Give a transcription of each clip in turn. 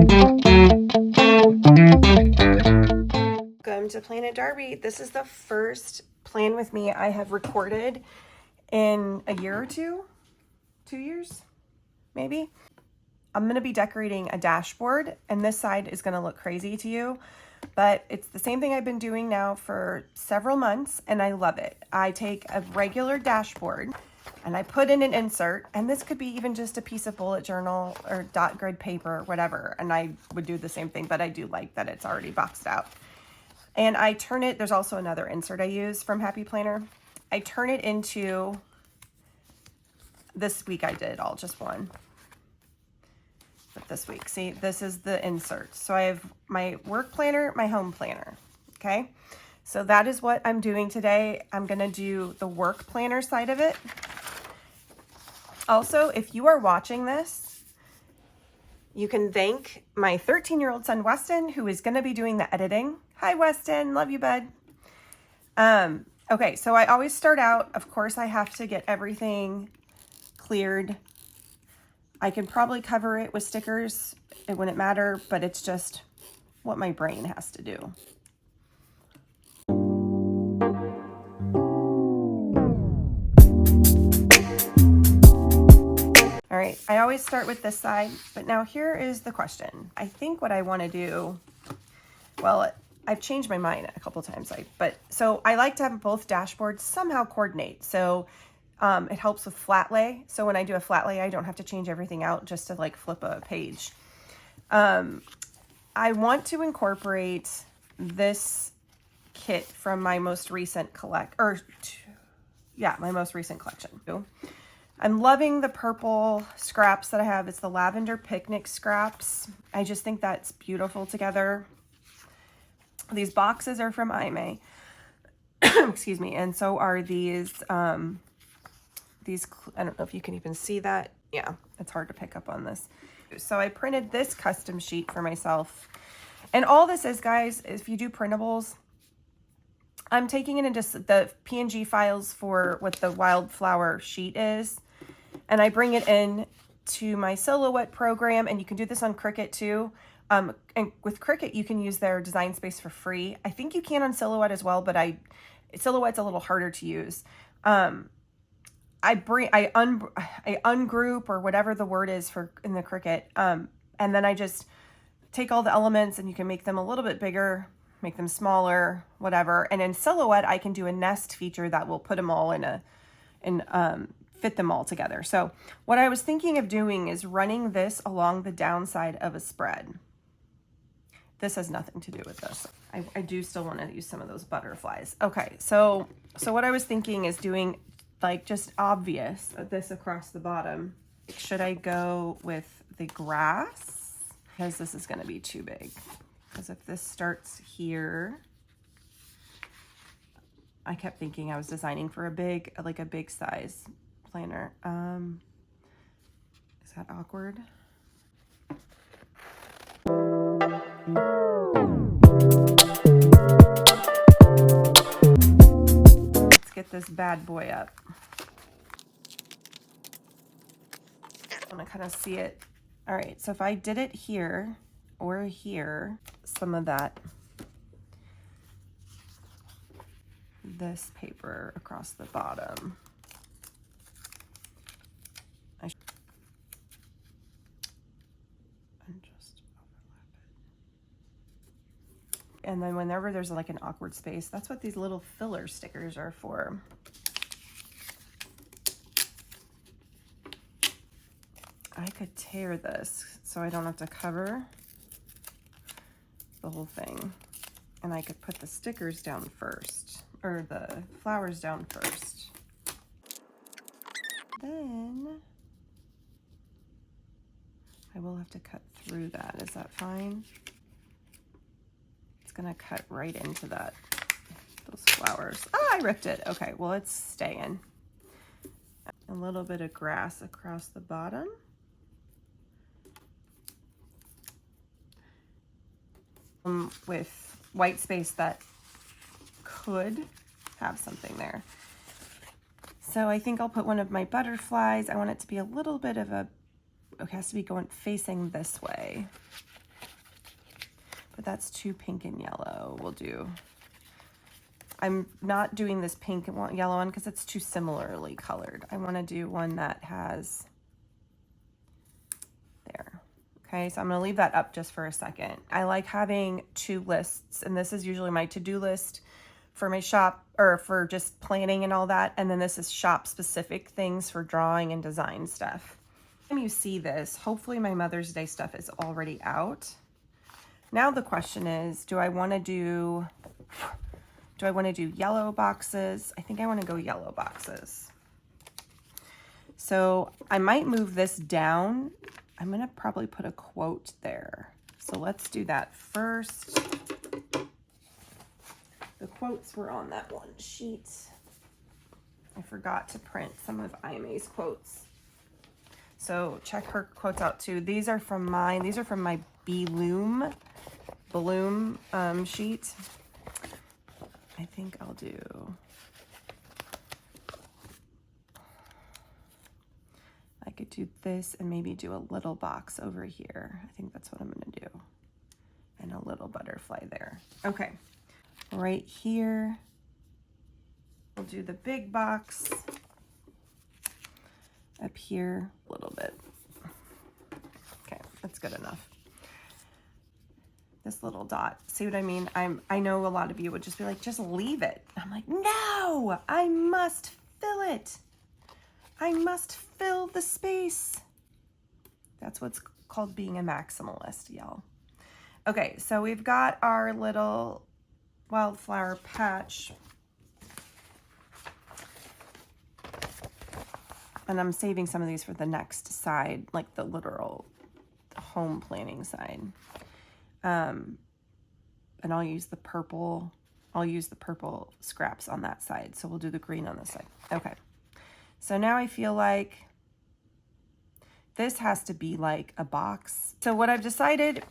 Welcome to Planit Darbi. This is the first Plan With Me I have recorded in a year or two, 2 years, maybe. I'm going to be decorating a dashboard, and this side is going to look crazy to you, but it's the same thing I've been doing now for several months, and I love it. I take a regular dashboard and I put in an insert, and this could be even just a piece of bullet journal or dot grid paper or whatever, and I would do the same thing, but I do like that it's already boxed out. And I turn it, there's also another insert I use from Happy Planner. I turn it into, this week I did all just one. But this week, see, this is the insert. So I have my work planner, my home planner, okay? So that is what I'm doing today. I'm gonna do the work planner side of it. Also, if you are watching this, you can thank my 13-year-old son, Weston, who is gonna be doing the editing. Hi, Weston, love you, bud. Okay, so I always start out, of course, I have to get everything cleared. I can probably cover it with stickers. It wouldn't matter, but it's just what my brain has to do. All right, I always start with this side, but now here is the question. I think what I want to do, well, I've changed my mind a couple times, so I like to have both dashboards somehow coordinate. So it helps with flat lay. So when I do a flat lay, I don't have to change everything out just to like flip a page. I want to incorporate this kit from my most recent collection. I'm loving the purple scraps that I have. It's the lavender picnic scraps. I just think that's beautiful together. These boxes are from Aime. Excuse me. And so are these, I don't know if you can even see that. Yeah, it's hard to pick up on this. So I printed this custom sheet for myself. And all this is, guys, if you do printables, I'm taking it into the PNG files for what the Wildflower sheet is. And I bring it in to my Silhouette program, and you can do this on Cricut too. And with Cricut, you can use their design space for free. I think you can on Silhouette as well, but Silhouette's a little harder to use. I ungroup, or whatever the word is for in the Cricut, and then I just take all the elements, and you can make them a little bit bigger, make them smaller, whatever. And in Silhouette, I can do a nest feature that will put them all fit them all together. So what I was thinking of doing is running this along the downside of a spread. This has nothing to do with this. I do still want to use some of those butterflies. Okay, so what I was thinking is doing like just obvious this across the bottom. Should I go with the grass? Because this is going to be too big. Because if this starts here, I kept thinking I was designing for a big size planner. Is that awkward? Let's get this bad boy up. I want to kind of see it. All right, so if I did it here or here, some of this paper across the bottom. And then whenever there's like an awkward space, that's what these little filler stickers are for. I could tear this so I don't have to cover the whole thing. And I could put the stickers down first, or the flowers down first. Then I will have to cut through that. Is that fine? It's gonna cut right into those flowers. Oh, I ripped it. Okay, well, it's staying. A little bit of grass across the bottom. With white space that could have something there. So I think I'll put one of my butterflies. I want it to be a little bit of it has to be facing this way. but that's too pink and yellow. We'll do, I'm not doing this pink and yellow one because it's too similarly colored. I want to do one that has, there. Okay, so I'm gonna leave that up just for a second. I like having two lists, and this is usually my to-do list for my shop, or for just planning and all that. And then this is shop specific things for drawing and design stuff. When you see this, hopefully my Mother's Day stuff is already out. Now the question is, do I want to do yellow boxes? I think I want to go yellow boxes. So I might move this down. I'm going to probably put a quote there. So let's do that first. The quotes were on that one sheet. I forgot to print some of Aime's quotes. So check her quotes out too. These are from mine. These are from my BeeLoom sheet. I think I'll do, I could do this and maybe do a little box over here. I think that's what I'm gonna do. And a little butterfly there. Okay, right here, we'll do the big box. Up here, a little bit. Okay, that's good enough. This little dot, see what I mean? I know a lot of you would just be like, just leave it. I'm like, no, I must fill it. I must fill the space. That's what's called being a maximalist, y'all. Okay, so we've got our little wildflower patch. And I'm saving some of these for the next side, like the literal home planning side. And I'll use the purple scraps on that side. So we'll do the green on this side. Okay. So now I feel like this has to be like a box. So what I've decided,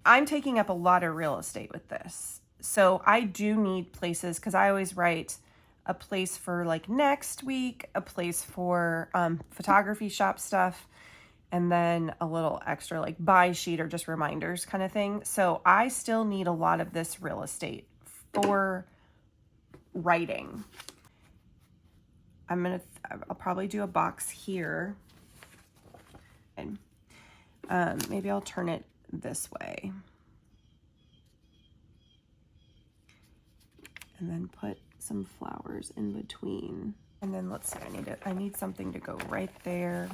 I'm taking up a lot of real estate with this. So I do need places, because I always write a place for like next week, a place for photography shop stuff, and then a little extra like buy sheet or just reminders kind of thing. So I still need a lot of this real estate for writing. I'll probably do a box here. And maybe I'll turn it this way. And then put some flowers in between. And then let's see, I need something to go right there.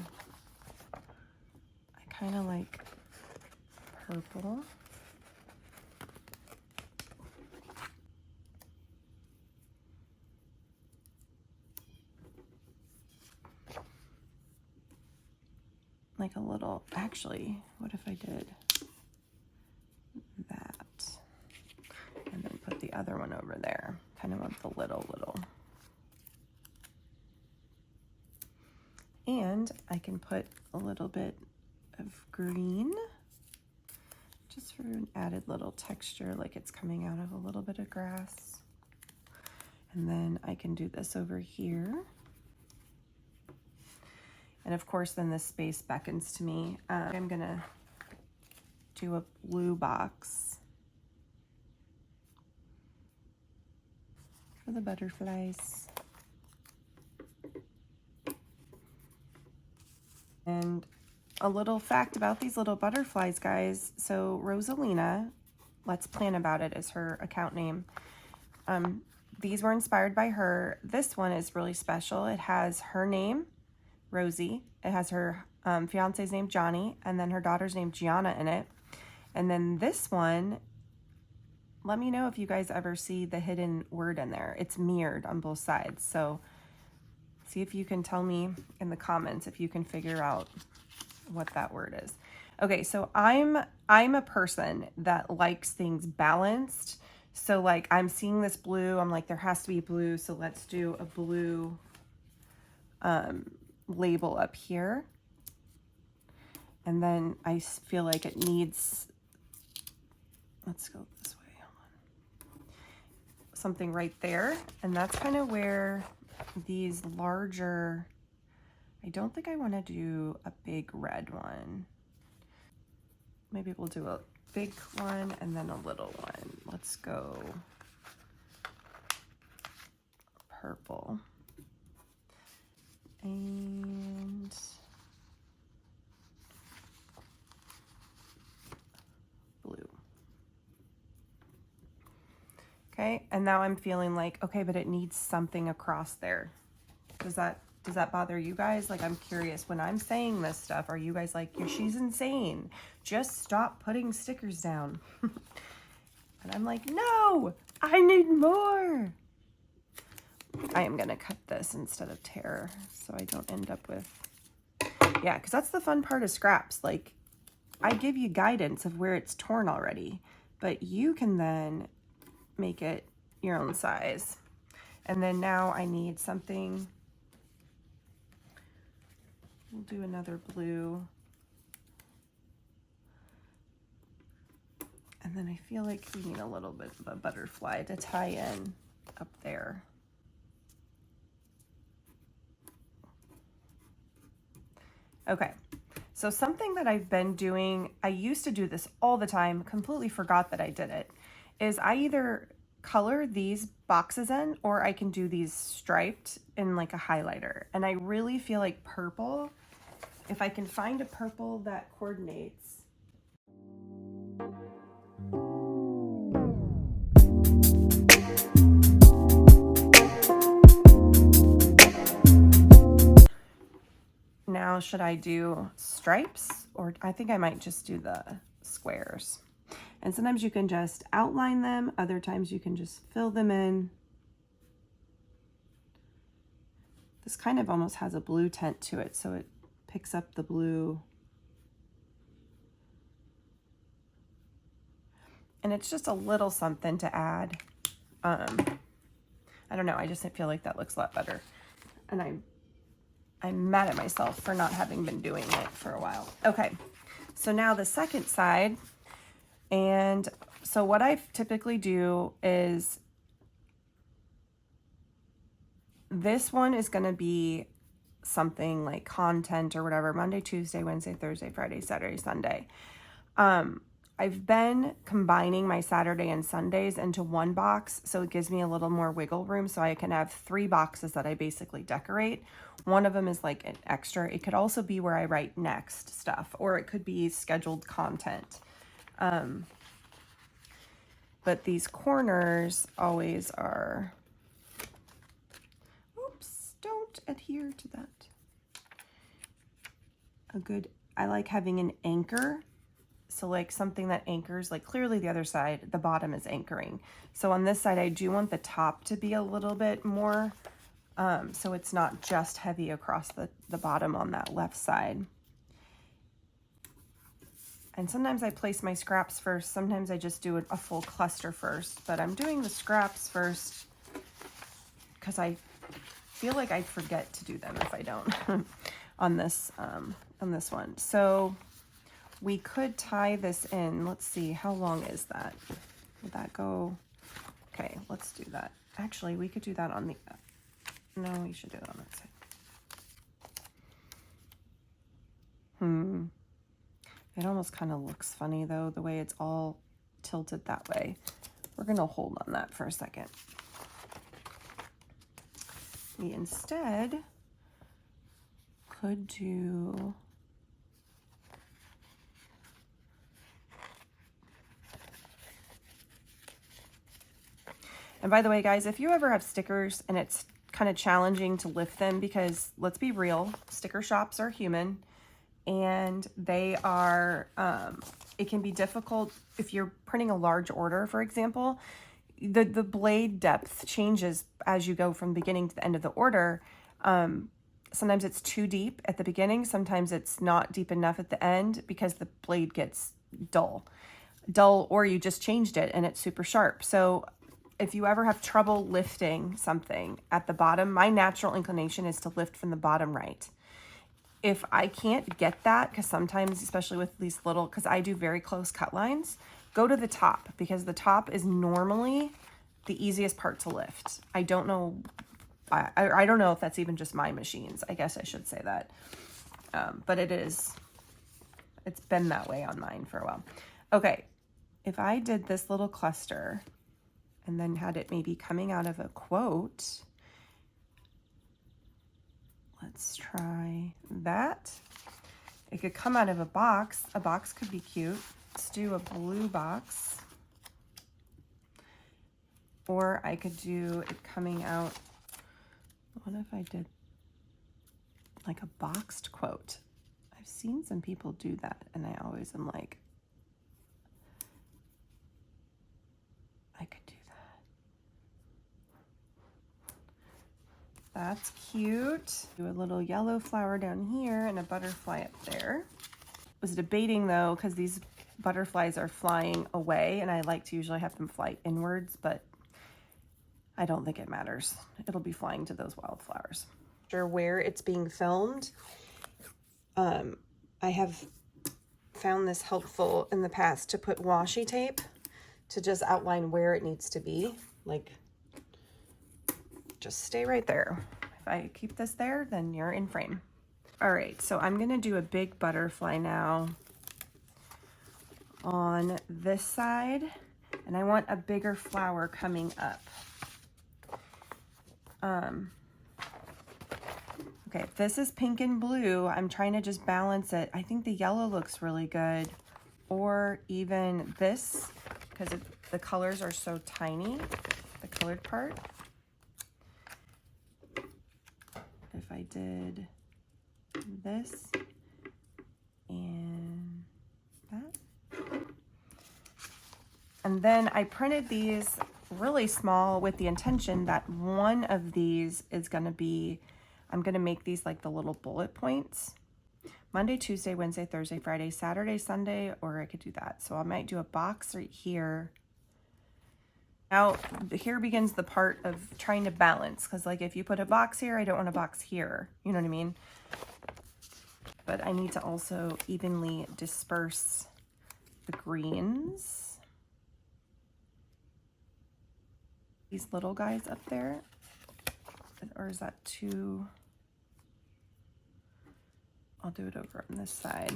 I kind of like purple. Like a little, actually, what if I did that? And then put the other one over there. Kind of want the little. And I can put a little bit of green, just for an added little texture, like it's coming out of a little bit of grass. And then I can do this over here. And of course, then this space beckons to me. I'm gonna do a blue box for the butterflies. And a little fact about these little butterflies, guys. So Rosalina, Let's Plan About It is her account name. These were inspired by her. This one is really special. It has her name, Rosie. It has her fiance's name, Johnny, and then her daughter's name, Gianna, in it. And then this one, let me know if you guys ever see the hidden word in there. It's mirrored on both sides. So see if you can tell me in the comments if you can figure out what that word is. Okay, so I'm a person that likes things balanced. So like I'm seeing this blue, I'm like, there has to be blue. So let's do a blue label up here. And then I feel like it needs, let's go this way, hold on. Something right there. And that's kind of where these larger, I don't think I want to do a big red one. Maybe we'll do big one and then a little one. Let's go purple and blue. Okay, and now I'm feeling like, okay, but it needs something across there. Does that bother you guys? Like, I'm curious, when I'm saying this stuff, are you guys like, she's insane, just stop putting stickers down? And I'm like, no, I need more. I am gonna cut this instead of tear so I don't end up with, yeah, because that's the fun part of scraps. Like, I give you guidance of where it's torn already, but you can then make it your own size. And then now I need something, we'll do another blue. And then I feel like we need a little bit of a butterfly to tie in up there. Okay, so something that I've been doing, I used to do this all the time, completely forgot that I did it, is I either color these boxes in or I can do these striped in like a highlighter. And I really feel like purple, if I can find a purple that coordinates. Now, should I do stripes, or I think I might just do the squares. And sometimes you can just outline them, other times you can just fill them in. This kind of almost has a blue tint to it, so it picks up the blue. And it's just a little something to add. I don't know, I just feel like that looks a lot better. And I'm mad at myself for not having been doing it for a while. Okay, so now the second side. And so what I typically do is, this one is going to be something like content or whatever, Monday, Tuesday, Wednesday, Thursday, Friday, Saturday, Sunday. I've been combining my Saturday and Sundays into one box, so it gives me a little more wiggle room, so I can have 3 boxes that I basically decorate. One of them is like an extra. It could also be where I write next stuff, or it could be scheduled content. But these corners always are, oops, don't adhere to that. I like having an anchor. So like something that anchors, like clearly the other side, the bottom is anchoring. So on this side, I do want the top to be a little bit more, so it's not just heavy across the bottom on that left side. And sometimes I place my scraps first. Sometimes I just do a full cluster first, but I'm doing the scraps first because I feel like I forget to do them if I don't on this one. So we could tie this in. Let's see, how long is that? Would that go? Okay, let's do that. Actually, we could do that on the, no, we should do it on that side. It almost kind of looks funny though, the way it's all tilted that way. We're gonna hold on that for a second. We instead could do, and by the way, guys, if you ever have stickers and it's kind of challenging to lift them, because let's be real, sticker shops are human. And they are, it can be difficult if you're printing a large order, for example. The blade depth changes as you go from beginning to the end of the order. Sometimes it's too deep at the beginning. Sometimes it's not deep enough at the end because the blade gets dull, or you just changed it and it's super sharp. So if you ever have trouble lifting something at the bottom, my natural inclination is to lift from the bottom right. If I can't get that, because sometimes, especially with these little, because I do very close cut lines, go to the top, because the top is normally the easiest part to lift. I don't know, I don't know if that's even just my machines. I guess I should say that. But it's been that way on mine for a while. Okay, if I did this little cluster and then had it maybe coming out of a quote, let's try that. It could come out of a box. A box could be cute. Let's do a blue box. Or I could do it coming out. What if I did like a boxed quote? I've seen some people do that, and I always am like, I could do that. That's cute. Do a little yellow flower down here and a butterfly up there. Was debating though, because these butterflies are flying away, and I like to usually have them fly inwards, but I don't think it matters. It'll be flying to those wildflowers. Sure, where it's being filmed. I have found this helpful in the past to put washi tape to just outline where it needs to be. Like, just stay right there. If I keep this there, then you're in frame. All right, so I'm gonna do a big butterfly now on this side, and I want a bigger flower coming up. Okay, if this is pink and blue, I'm trying to just balance it. I think the yellow looks really good, or even this, because the colors are so tiny, the colored part. If I did this and that. And then I printed these really small with the intention that one of these is going to be, I'm going to make these like the little bullet points. Monday, Tuesday, Wednesday, Thursday, Friday, Saturday, Sunday, or I could do that. So I might do a box right here. Now, here begins the part of trying to balance, because like if you put a box here, I don't want a box here. You know what I mean? But I need to also evenly disperse the greens. These little guys up there, or is that too? I'll do it over on this side.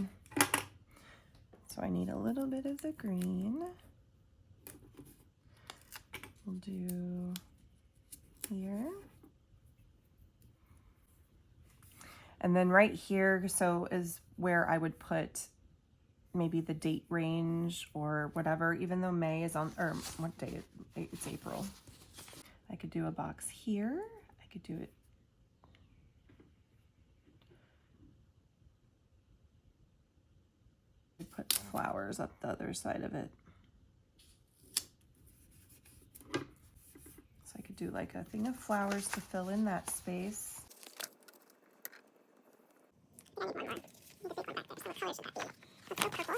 So I need a little bit of the green. We'll do here. And then right here, so is where I would put maybe the date range or whatever, even though May is on, or what day? It's April. I could do a box here. I could do it. Put flowers up the other side of it. So I could do like a thing of flowers to fill in that space. I need one more. I need a big one back there. So what color should that be? Let's go purple.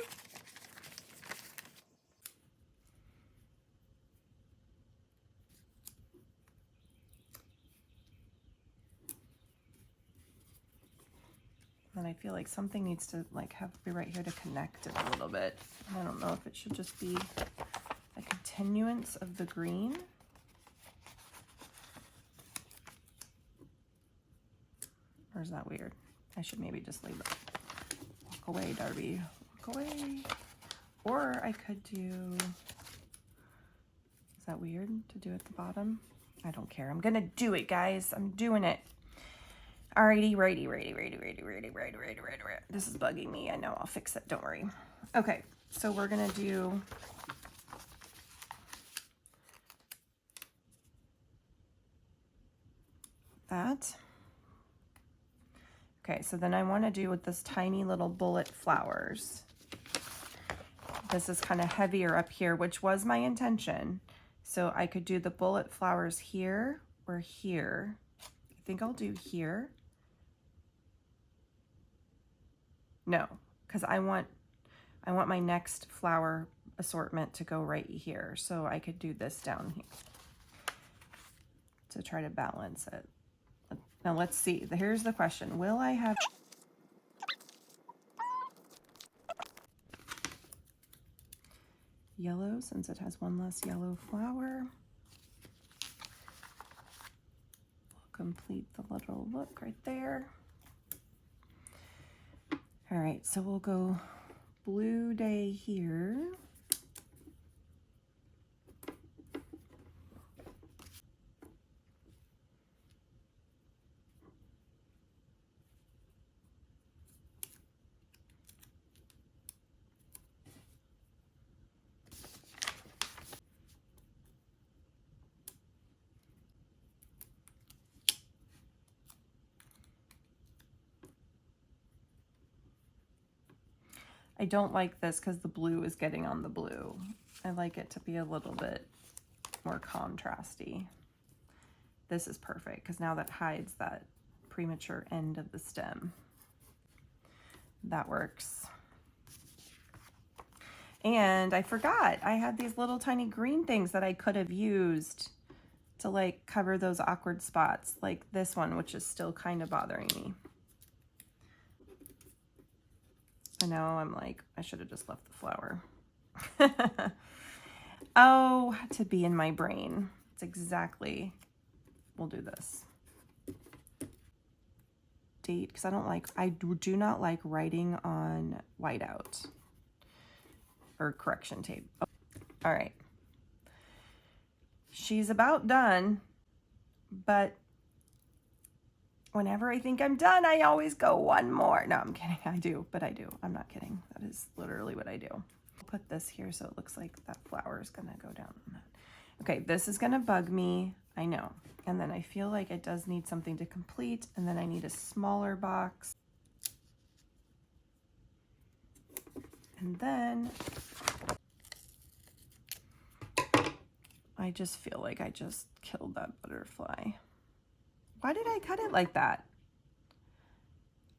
And I feel like something needs to like be right here to connect it a little bit. I don't know if it should just be a continuance of the green. Or is that weird? I should maybe just leave it. Walk away, Darby. Walk away. Or I could do, is that weird to do at the bottom? I don't care. I'm gonna do it, guys. I'm doing it. Alrighty, righty. This is bugging me. I know, I'll fix it. Don't worry. Okay, so we're gonna do that. Okay, so then I want to do with this tiny little bullet flowers. This is kind of heavier up here, which was my intention. So I could do the bullet flowers here or here. I think I'll do here. No, because I want my next flower assortment to go right here. So I could do this down here to try to balance it. Now let's see. Here's the question. Will I have yellow since it has one less yellow flower? We'll complete the little look right there. All right, so we'll go blue day here. I don't like this because the blue is getting on the blue. I like it to be a little bit more contrasty. This is perfect because now that hides that premature end of the stem. That works. And I forgot, I had these little tiny green things that I could have used to like cover those awkward spots, like this one, which is still kind of bothering me. I know, I'm like, I should have just left the flower. Oh, to be in my brain. It's exactly, we'll do this. Date, because I do not like writing on whiteout or correction tape. Oh, all right. She's about done, but whenever I think I'm done, I always go one more. No, I'm kidding. I do, but I do. I'm not kidding. That is literally what I do. I'll put this here so it looks like that flower is gonna go down on that. Okay, this is gonna bug me, I know. And then I feel like it does need something to complete, and then I need a smaller box. And then I just feel like I just killed that butterfly. Why did I cut it like that?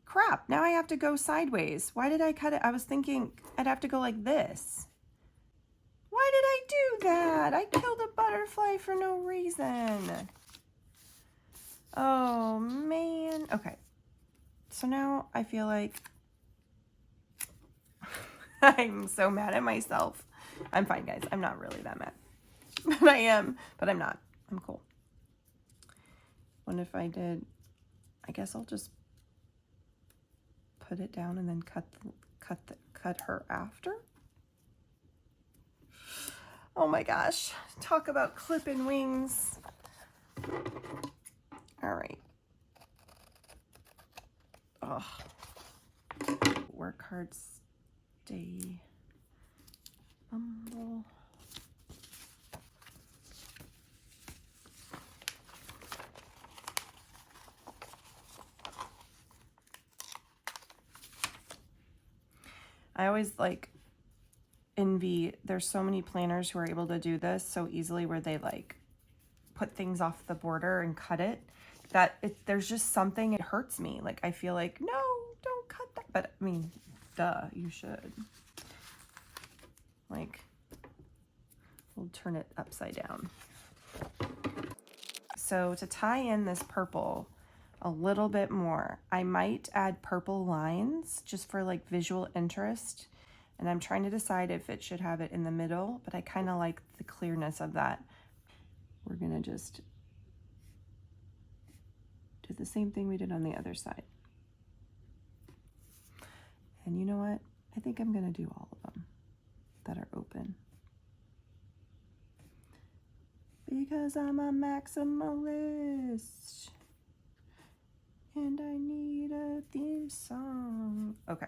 Crap, now I have to go sideways. Why did I cut it? I was thinking I'd have to go like this. Why did I do that? I killed a butterfly for no reason. Oh, man. Okay. So now I feel like I'm so mad at myself. I'm fine, guys. I'm not really that mad. But I am, but I'm not. I'm cool. What if I did, I guess I'll just put it down and then cut her after. Oh my gosh, talk about clipping wings. All right. Oh. Work hard, stay humble. I always like envy, there's so many planners who are able to do this so easily where they like put things off the border and cut it, that there's just something, it hurts me. Like I feel like, no, don't cut that. But I mean, duh, you should. Like, we'll turn it upside down. So to tie in this purple a little bit more, I might add purple lines just for like visual interest. And I'm trying to decide if it should have it in the middle, but I kind of like the clearness of that. We're gonna just do the same thing we did on the other side. And you know what? I think I'm gonna do all of them that are open. Because I'm a maximalist. And I need a theme song. Okay.